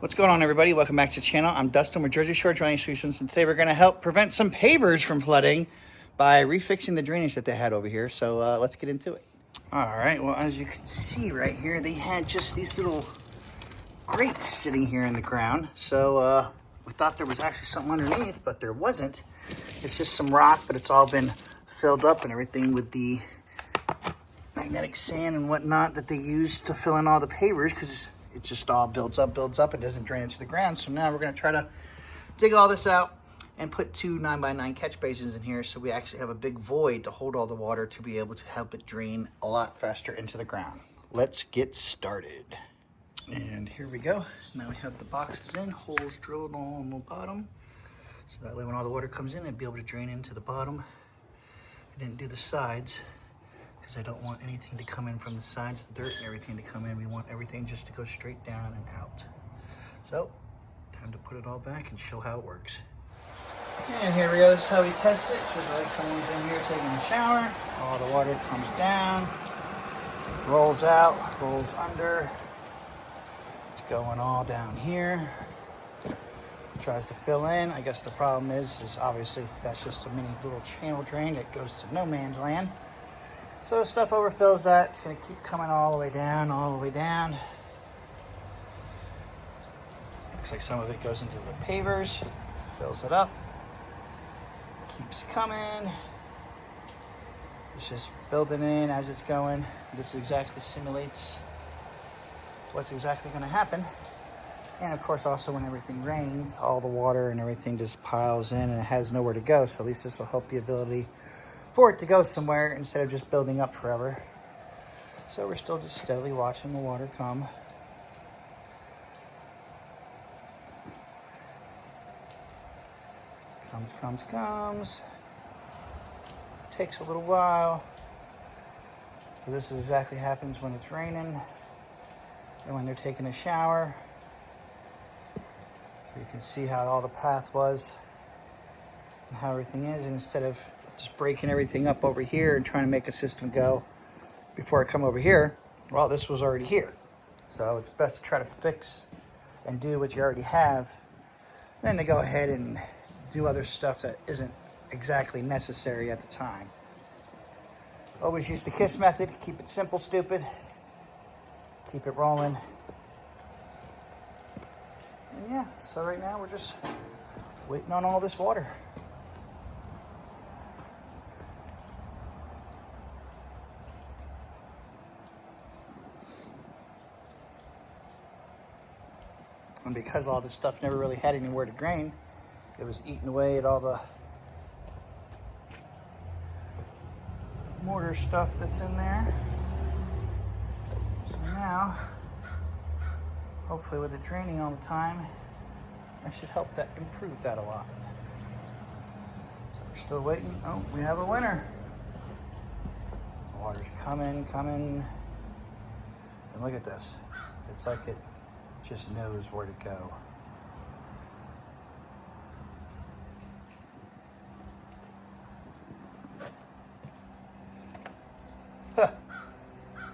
What's going on, everybody? Welcome back to the channel. I'm Dustin with Jersey Shore Drainage Solutions, and today we're going to help prevent some pavers from flooding by refixing the drainage that they had over here. So let's get into it. All right, well, as you can see right here, they had just these little grates sitting here in the ground. So we thought there was actually something underneath, but there wasn't. It's just some rock, but it's all been filled up and everything with the magnetic sand and whatnot that they use to fill in all the pavers, because it just all builds up, it doesn't drain into the ground. So now we're going to try to dig all this out and put two 9x9 catch basins in here, so we actually have a big void to hold all the water to be able to help it drain a lot faster into the ground. Let's get started. And here we go. Now we have the boxes in, holes drilled on the bottom, so that way when all the water comes in, it'd be able to drain into the bottom. I didn't do the sides because I don't want anything to come in from the sides, the dirt and everything to come in. We want everything just to go straight down and out. So, time to put it all back and show how it works. And here we go, this is how we test it. Just like someone's in here taking a shower. All the water comes down, rolls out, rolls under. It's going all down here. Tries to fill in. I guess the problem is obviously that's just a mini little channel drain that goes to no man's land. So stuff overfills that. It's going to keep coming all the way down, all the way down. Looks like some of it goes into the pavers, fills it up, keeps coming. It's just building in as it's going. This exactly simulates what's exactly going to happen. And of course, also when everything rains, all the water and everything just piles in and it has nowhere to go. So at least this will help the ability for it to go somewhere instead of just building up forever. So we're still just steadily watching the water come. Comes. Takes a little while. So this is exactly happens when it's raining and when they're taking a shower. So you can see how all the path was and how everything is, and instead of just breaking everything up over here and trying to make a system go before I come over here, well, this was already here. So it's best to try to fix and do what you already have than to go ahead and do other stuff that isn't exactly necessary at the time. Always use the KISS method. Keep it simple, stupid. Keep it rolling. And yeah, so right now we're just waiting on all this water. And because all this stuff never really had anywhere to drain, it was eating away at all the mortar stuff that's in there. So now, hopefully with it draining all the time, I should help that improve that a lot. So we're still waiting. Oh, we have a winner. The water's coming. And look at this. It's like it just knows where to go.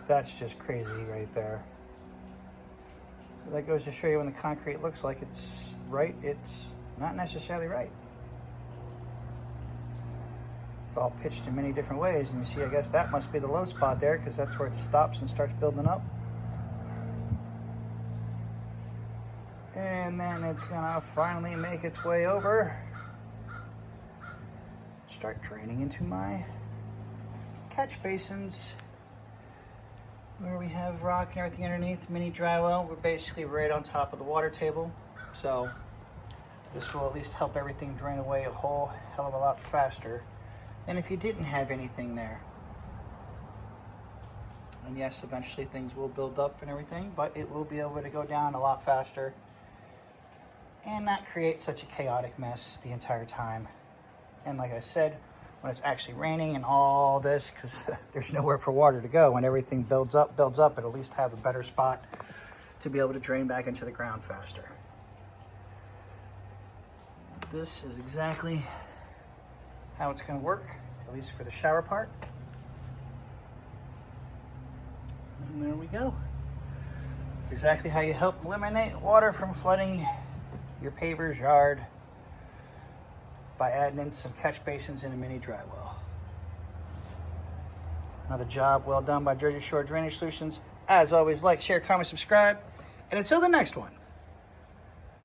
That's just crazy right there. So that goes to show you when the concrete looks like it's right, it's not necessarily right. It's all pitched in many different ways, and you see, I guess that must be the low spot there, because that's where it stops and starts building up. And then it's gonna finally make its way over, start draining into my catch basins where we have rock and everything underneath. Mini dry well. We're basically right on top of the water table, so this will at least help everything drain away a whole hell of a lot faster than if you didn't have anything there. And yes, eventually things will build up and everything, but it will be able to go down a lot faster and not create such a chaotic mess the entire time. And like I said, when it's actually raining and all this, because there's nowhere for water to go, when everything builds up, it'll at least have a better spot to be able to drain back into the ground faster. This is exactly how it's going to work, at least for the shower part. And there we go. That's exactly how you help eliminate water from flooding your paver's yard, by adding in some catch basins and a mini dry well. Another job well done by Jersey Shore Drainage Solutions. As always, like, share, comment, subscribe, and until the next one.